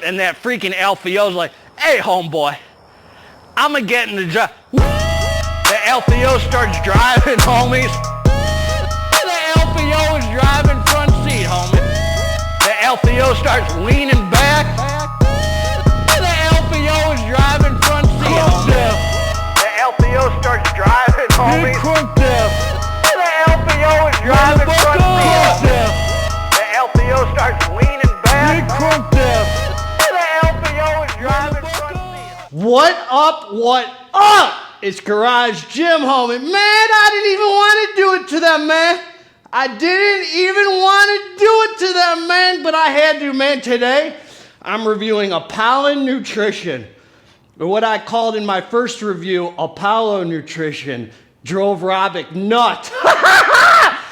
And that freaking LPO's like, hey, homeboy, I'm gonna get in the drive. The LPO starts driving, homies. The LPO is driving front seat, homie. The LPO starts leaning back. The LPO is driving front seat, homie. The LPO starts driving, homies. The LPO is driving front seat, homie. The LPO starts leaning back. The LPO is driving front seat. What up? What up? It's Garage Gym, homie. Man, I didn't even want to do it to them, man. I didn't even want to do it to them, man, but I had to, man. Today, I'm reviewing Apollon Nutrition, or what I called in my first review, Apollon Nutrition. Drove Robic nuts.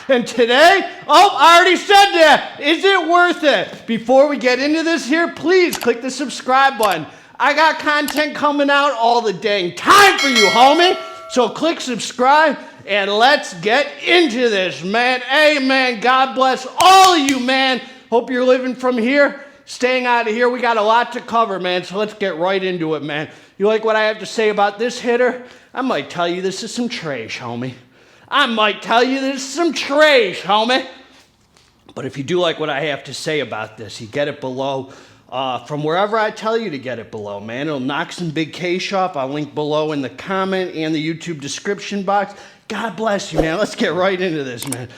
And today, I already said that. Is it worth it? Before we get into this here, please click the subscribe button. I got content coming out all the dang time for you, homie. So click subscribe and let's get into this, man. Hey, man, God bless all of you, man. Hope you're living from here, staying out of here. We got a lot to cover, man, so let's get right into it, man. You like what I have to say about this hitter? I might tell you this is some trash, homie. I might tell you this is some trash, homie. But if you do like what I have to say about this, you get it below. From wherever I tell you to get it below, man. It'll knock some big cash off. I'll link below in the comment and the YouTube description box. God bless you, man. Let's get right into this, man.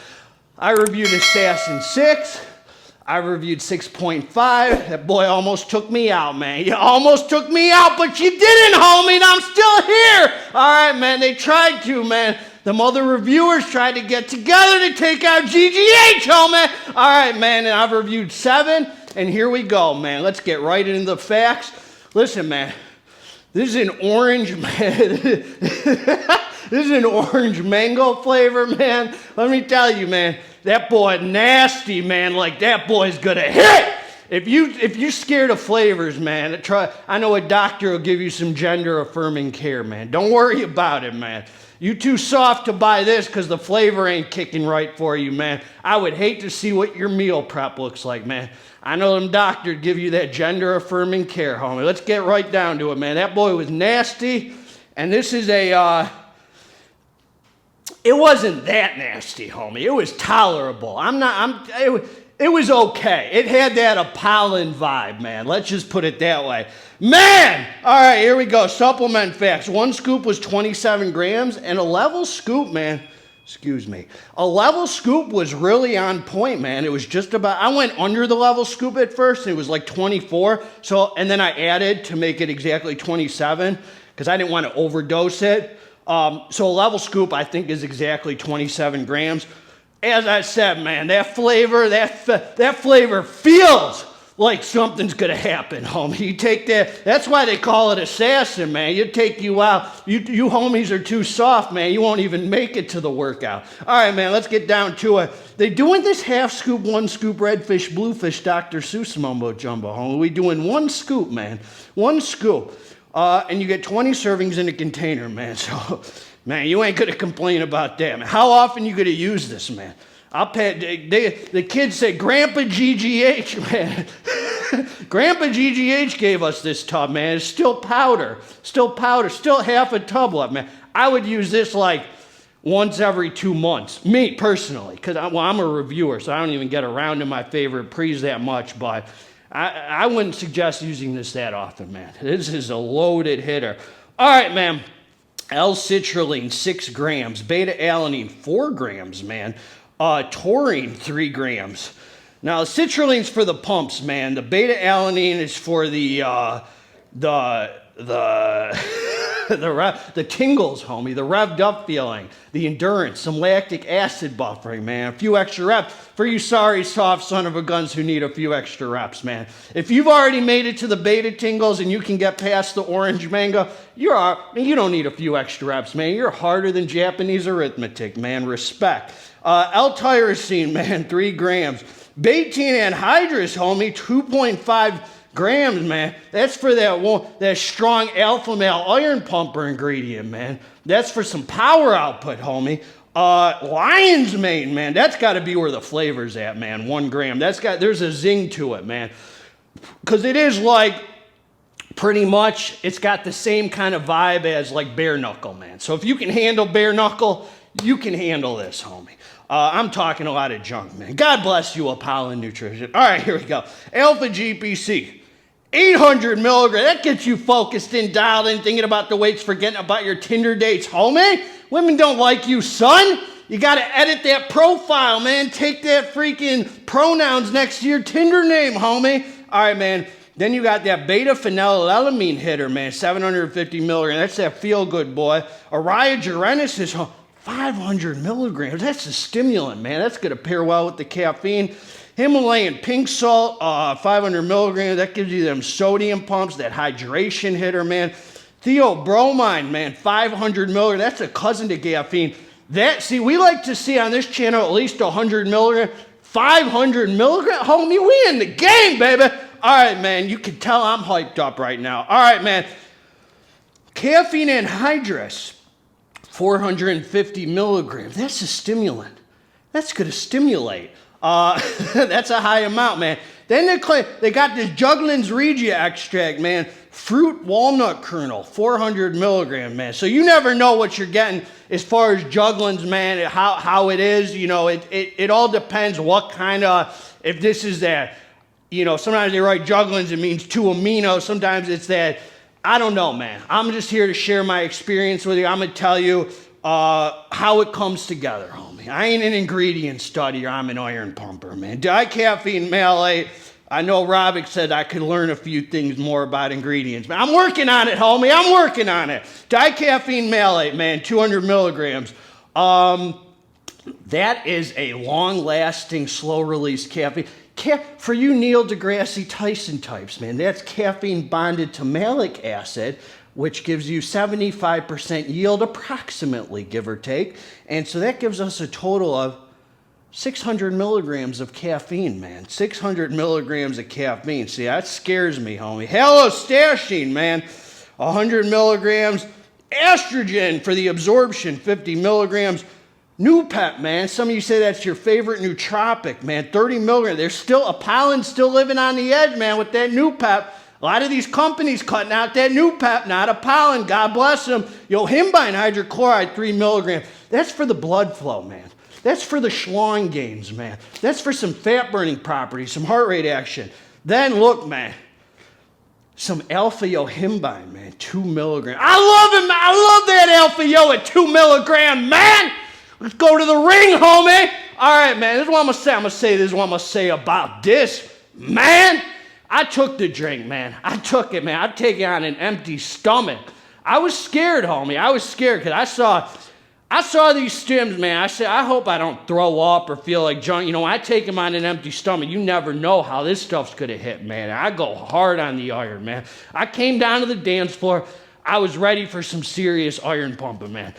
I reviewed Assassin 6. I reviewed 6.5. That boy almost took me out, man. You almost took me out, but you didn't, homie, and I'm still here. All right, man. They tried to, man. Them other reviewers tried to get together to take out GGH, homie. All right, man, and I've reviewed 7, and here we go, man. Let's get right into the facts. Listen, man, this is an orange, man. This is an orange mango flavor, man. Let me tell you, man, that boy nasty, man. Like, that boy's gonna hit. If you're scared of flavors, man, I know a doctor will give you some gender-affirming care, man. Don't worry about it, man. You too soft to buy this because the flavor ain't kicking right for you, man. I would hate to see what your meal prep looks like, man. I know them doctors give you that gender-affirming care, homie. Let's get right down to it, man. That boy was nasty, and this is a, it wasn't that nasty, homie. It was tolerable. It was okay. It had that Apollon vibe, man. Let's just put it that way. Man! All right, here we go. Supplement facts. 1 scoop was 27 grams, and a level scoop, man, excuse me, a level scoop was really on point, man. It was just about, I went under the level scoop at first, and it was like 24, and then I added to make it exactly 27, because I didn't want to overdose it. So a level scoop, I think, is exactly 27 grams. As I said, man, that flavor feels like something's gonna happen, homie. You take that, that's why they call it assassin, man. You take you out. You homies are too soft, man. You won't even make it to the workout. All right, man, let's get down to it. They doing this half scoop, 1 scoop, redfish, bluefish, Dr. Seuss mumbo jumbo, homie. We doing 1 scoop, man. 1 scoop. And you get 20 servings in a container, man. So, man, you ain't gonna complain about that, man. How often you gonna use this, man? I'll pay, the kids say, Grandpa GGH, man. Grandpa GGH gave us this tub, man. It's still powder, still half a tub left, man. I would use this like once every 2 months, me personally, because I'm a reviewer, so I don't even get around to my favorite pre's that much, but I wouldn't suggest using this that often, man. This is a loaded hitter. All right, man. L-citrulline, 6 grams. Beta-alanine, 4 grams, man. Taurine, 3 grams. Now, citrulline's for the pumps, man. The beta-alanine is for the tingles, homie, the revved up feeling, the endurance, some lactic acid buffering, man. A few extra reps for you sorry soft son of a guns who need a few extra reps, man. If you've already made it to the beta tingles and you can get past the orange mango, you don't need a few extra reps, man. You're harder than Japanese arithmetic, man. Respect. L-tyrosine, man, 3 grams. Betaine anhydrous, homie, 2.5 grams, man. That's for that strong alpha male iron pumper ingredient, man. That's for some power output, homie. Lion's mane, man. That's got to be where the flavor's at, man. 1 gram. There's a zing to it, man. because it is like, pretty much, it's got the same kind of vibe as like bare knuckle, man. So if you can handle bare knuckle, you can handle this, homie. I'm talking a lot of junk, man. God bless you, Apollon Nutrition. All right, here we go. Alpha GPC, 800 milligrams. That gets you focused in, dialed in, thinking about the weights, forgetting about your Tinder dates, homie. Women don't like you, son. You got to edit that profile, man. Take that freaking pronouns next to your Tinder name, homie. All right, man. Then you got that beta-phenylalanine hitter, man, 750 milligrams. That's that feel-good, boy. Araya is 500 milligrams. That's a stimulant, man. That's going to pair well with the caffeine. Himalayan pink salt, 500 milligrams. That gives you them sodium pumps, that hydration hitter, man. Theobromine, man, 500 milligrams. That's a cousin to caffeine. See, we like to see on this channel at least 100 milligrams. 500 milligrams? Homie, we in the game, baby. All right, man, you can tell I'm hyped up right now. All right, man. Caffeine anhydrous, 450 milligrams. That's a stimulant. That's going to stimulate. That's a high amount, man. Then they got this Jugglin's Regia extract, man. Fruit walnut kernel, 400 milligrams, man. So you never know what you're getting as far as Jugglin's, man, how it is. You know, it all depends what kind of, if this is that, you know, sometimes they write Jugglin's, it means 2 aminos. Sometimes it's that, I don't know, man. I'm just here to share my experience with you. I'm going to tell you how it comes together, homie. I ain't an ingredient study, or I'm an iron pumper, man. Dicaffeine malate. I know Robic said I could learn a few things more about ingredients, but I'm working on it, homie. I'm working on it. Dicaffeine malate, man, 200 milligrams. That is a long-lasting, slow-release caffeine. For you Neil deGrasse Tyson types, man, that's caffeine bonded to malic acid, which gives you 75% yield approximately, give or take. And so that gives us a total of 600 milligrams of caffeine, man. 600 milligrams of caffeine. See, that scares me, homie. Halostashine, man. 100 milligrams. Estrogen for the absorption, 50 milligrams. Nupep, man. Some of you say that's your favorite nootropic, man. 30 milligrams. There's still, Apollon's still living on the edge, man, with that Nupep. A lot of these companies cutting out that Nupep, not Apollon. God bless them. Yohimbine hydrochloride, 3 milligrams. That's for the blood flow, man. That's for the schlong gains, man. That's for some fat-burning properties, some heart rate action. Then, look, man, some alpha-yohimbine, man, 2 milligrams. I love it, man. I love that alpha-yo at 2 milligrams, man. Let's go to the ring, homie. All right, man, this is what I'm going to say. I'm going to say this is what I'm going to say about this, man. I took the drink, man. I took it, man. I take it on an empty stomach. I was scared, homie. I was scared because I saw these stims, man. I said, I hope I don't throw up or feel like junk. You know, when I take them on an empty stomach, you never know how this stuff's going to hit, man. I go hard on the iron, man. I came down to the dance floor. I was ready for some serious iron pumping, man.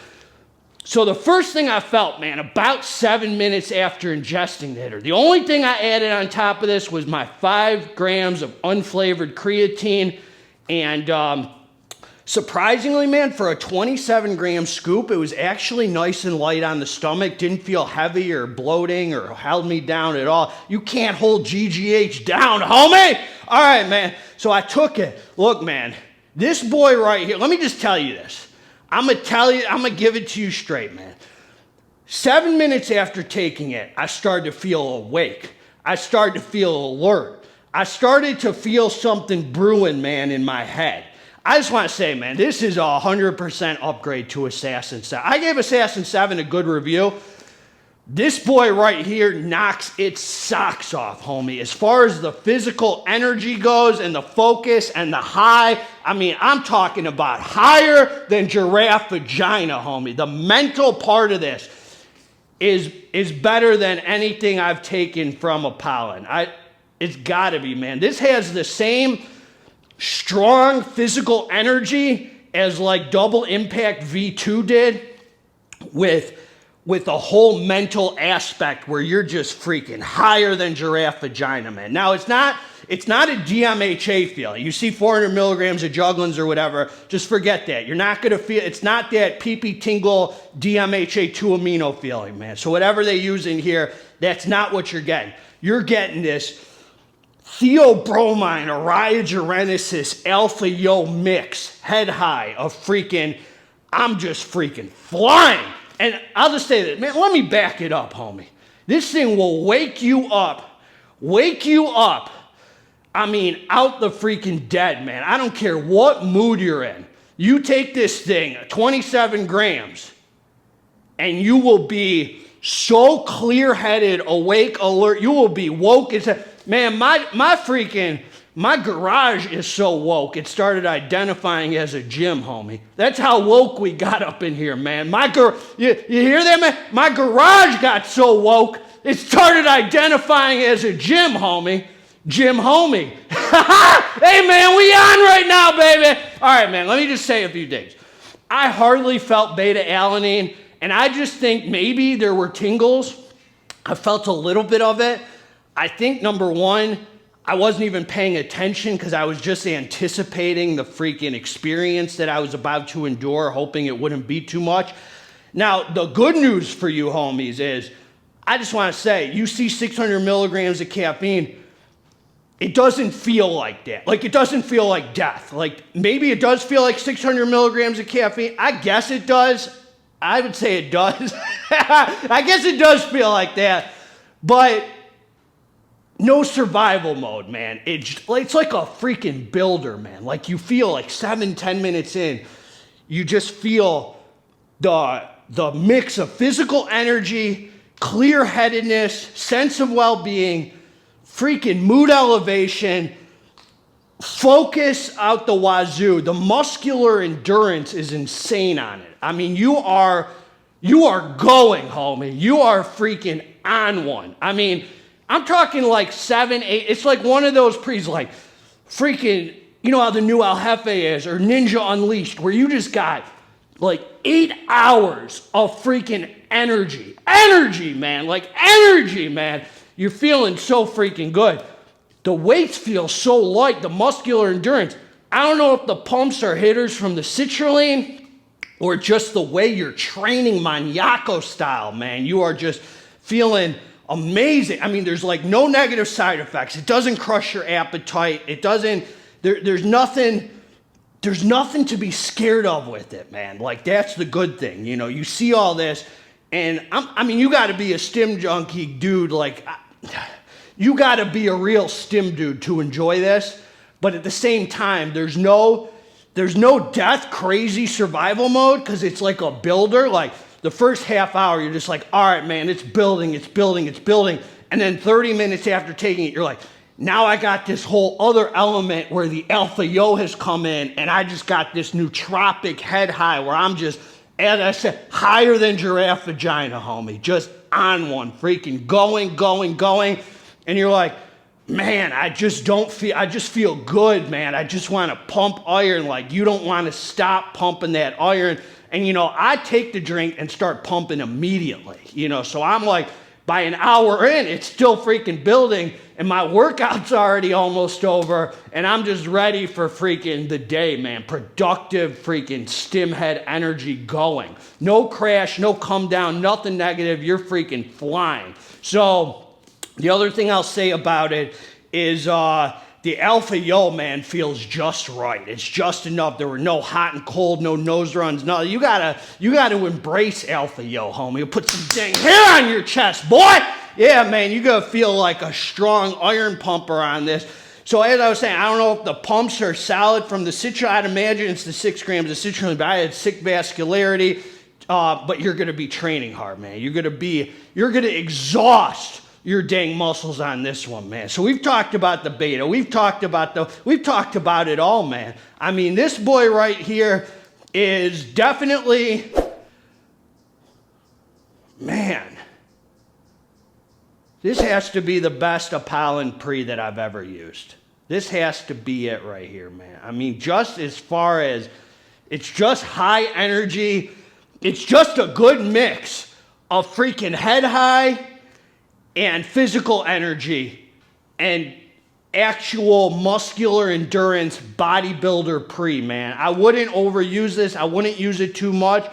So the first thing I felt, man, about 7 minutes after ingesting the hitter, the only thing I added on top of this was my 5 grams of unflavored creatine. And surprisingly, man, for a 27-gram scoop, it was actually nice and light on the stomach. Didn't feel heavy or bloating or held me down at all. You can't hold GGH down, homie. All right, man. So I took it. Look, man, this boy right here, let me just tell you this. I'm going to give it to you straight, man. 7 minutes after taking it, I started to feel awake. I started to feel alert. I started to feel something brewing, man, in my head. I just want to say, man, this is a 100% upgrade to Assassin 7. I gave Assassin 7 a good review. This boy right here knocks its socks off, homie. As far as the physical energy goes and the focus and the high, I mean, I'm talking about higher than giraffe vagina, homie. The mental part of this is better than anything I've taken from Apollon. It's got to be, man. This has the same strong physical energy as like Double Impact V2 did with a whole mental aspect where you're just freaking higher than giraffe vagina, man. Now, it's not a DMHA feeling. You see 400 milligrams of Jugglin's or whatever, just forget that. You're not going to feel, it's not that pee-pee tingle DMHA 2 amino feeling, man. So whatever they use in here, that's not what you're getting. You're getting this theobromine oriogenesis alpha yo mix head high of freaking, I'm just freaking flying. And I'll just say that, man, let me back it up, homie. This thing will wake you up. I mean, out the freaking dead, man. I don't care what mood you're in. You take this thing, 27 grams, and you will be so clear-headed, awake, alert. You will be woke. Man, my garage is so woke, it started identifying as a gym, homie. That's how woke we got up in here, man. You hear that, man? My garage got so woke, it started identifying as a gym, homie. GYMHOMIE. Hey, man, we on right now, baby. All right, man, let me just say a few things. I hardly felt beta-alanine, and I just think maybe there were tingles. I felt a little bit of it. I think, number one, I wasn't even paying attention because I was just anticipating the freaking experience that I was about to endure, hoping it wouldn't be too much. Now, the good news for you homies is, I just want to say, you see 600 milligrams of caffeine, it doesn't feel like that. Like, it doesn't feel like death. Like, maybe it does feel like 600 milligrams of caffeine. I guess it does. I would say it does. I guess it does feel like that. But no survival mode, man. It's like a freaking builder, man. Like, you feel like 7-10 minutes in, you just feel the mix of physical energy, clear-headedness, sense of well-being, freaking mood elevation, focus out the wazoo. The muscular endurance is insane on it. I mean, you are going, homie. You are freaking on one. I mean, I'm talking like 7, 8. It's like one of those pre's like freaking, you know how the new El Jefe is, or Ninja Unleashed, where you just got like 8 hours of freaking energy. Energy, man. Like energy, man. You're feeling so freaking good. The weights feel so light, the muscular endurance. I don't know if the pumps are hitters from the citrulline or just the way you're training maniaco style, man. You are just feeling amazing. I mean, there's like no negative side effects. It doesn't crush your appetite. It doesn't, there's nothing to be scared of with it, man. Like, that's the good thing. You know, you see all this, and I mean, you got to be a stim junkie dude. Like, you got to be a real stim dude to enjoy this. But at the same time, there's no death crazy survival mode, because it's like a builder. Like, the first half hour, you're just like, all right, man, it's building. And then 30 minutes after taking it, you're like, now I got this whole other element where the alpha yo has come in, and I just got this nootropic head high where I'm just, as I said, higher than giraffe vagina, homie. Just on one, freaking going. And you're like, man, I just feel good, man. I just want to pump iron. Like, you don't want to stop pumping that iron. And, you know, I take the drink and start pumping immediately, you know. So I'm like, by an hour in, it's still freaking building, and my workout's already almost over, and I'm just ready for freaking the day, man. Productive freaking stim head energy going. No crash, no come down, nothing negative. You're freaking flying. So the other thing I'll say about it is the alpha yo, man, feels just right. It's just enough. There were no hot and cold, no nose runs. No, you gotta embrace alpha yo, homie. You put some dang hair on your chest, boy. Yeah, man, you gotta feel like a strong iron pumper on this. So as I was saying, I don't know if the pumps are solid from the citrulline. I'd imagine it's the 6 grams of citrulline, but I had sick vascularity. But you're gonna be training hard, man. You're gonna exhaust your dang muscles on this one, man. So we've talked about the beta. We've talked about it all, man. I mean, this boy right here is definitely, man, this has to be the best Apollon pre that I've ever used. This has to be it right here, man. I mean, just as far as, it's just high energy. It's just a good mix of freaking head high and physical energy and actual muscular endurance bodybuilder pre, man. I wouldn't overuse this. I wouldn't use it too much.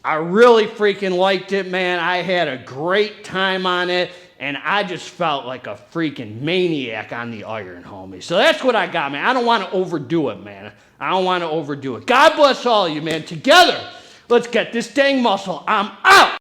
I really freaking liked it, man. I had a great time on it. and I just felt like a freaking maniac on the iron, homie. So that's what I got, man. I don't want to overdo it, man. I don't want to overdo it. God bless all of you, man. Together, let's get this dang muscle. I'm out.